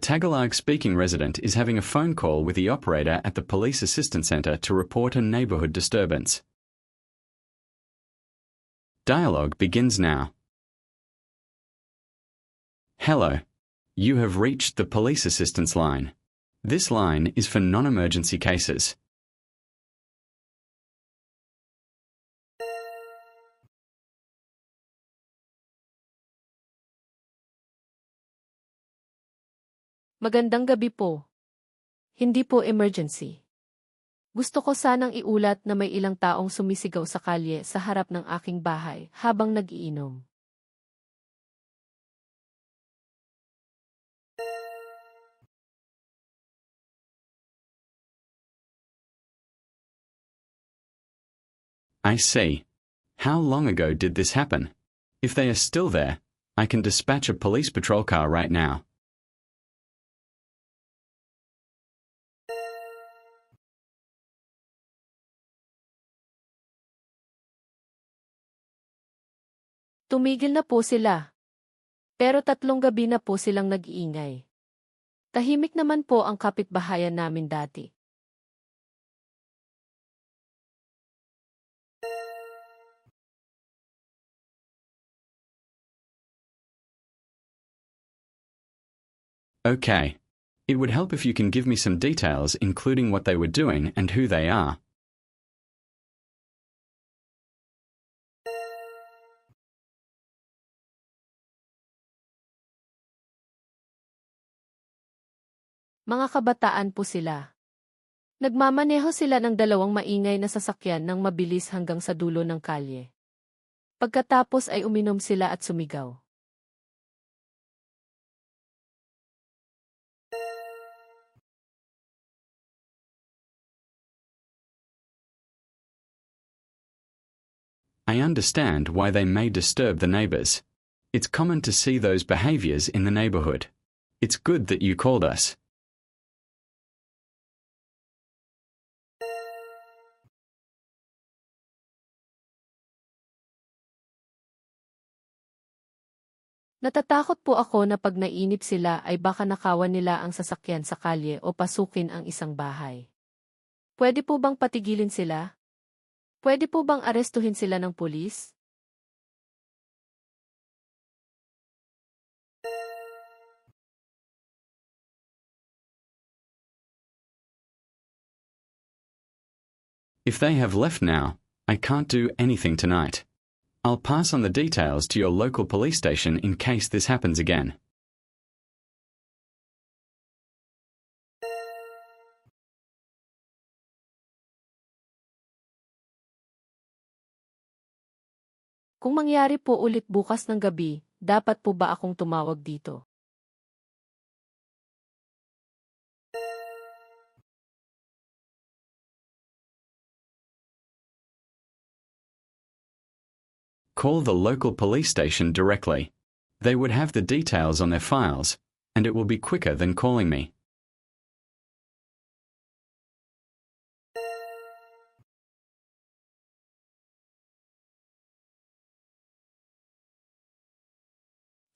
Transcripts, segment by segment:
Tagalog-speaking resident is having a phone call with the operator at the Police Assistance Center to report a neighborhood disturbance. Dialogue begins now. Hello. You have reached the police assistance line. This line is for non-emergency cases. Magandang gabi po. Hindi po emergency. Gusto ko sanang iulat na may ilang taong sumisigaw sa kalye sa harap ng aking bahay habang nag-iinom. I see. How long ago did this happen? If they are still there, I can dispatch a police patrol car right now. Tumigil na po sila. Pero 3 gabi na po silang nag-iingay. Tahimik naman po ang kapitbahayan namin dati. Okay. It would help if you can give me some details including what they were doing and who they are. Mga kabataan po sila. Nagmamaneho sila ng 2 maingay na sasakyan ng mabilis hanggang sa dulo ng kalye. Pagkatapos ay uminom sila at sumigaw. I understand why they may disturb the neighbors. It's common to see those behaviors in the neighborhood. It's good that you called us. Natatakot po ako na pag nainip sila ay baka nakawan nila ang sasakyan sa kalye o pasukin ang isang bahay. Pwede po bang patigilin sila? Pwede po bang arestuhin sila ng pulis? If they have left now, I can't do anything tonight. I'll pass on the details to your local police station in case this happens again. Kung mangyari po ulit bukas ng gabi, dapat po ba akong tumawag dito? Call the local police station directly. They would have the details on their files, and it will be quicker than calling me.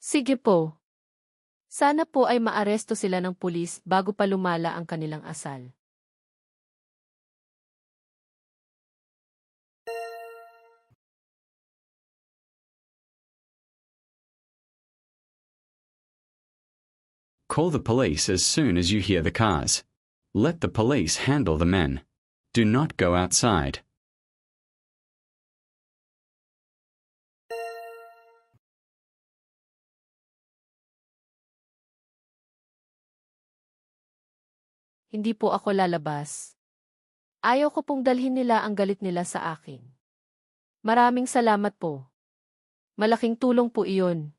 Sige po. Sana po ay maaresto sila ng pulis bago pa lumala ang kanilang asal. Call the police as soon as you hear the cars. Let the police handle the men. Do not go outside. Hindi po ako lalabas. Ayaw ko pong dalhin nila ang galit nila sa akin. Maraming salamat po. Malaking tulong po iyon.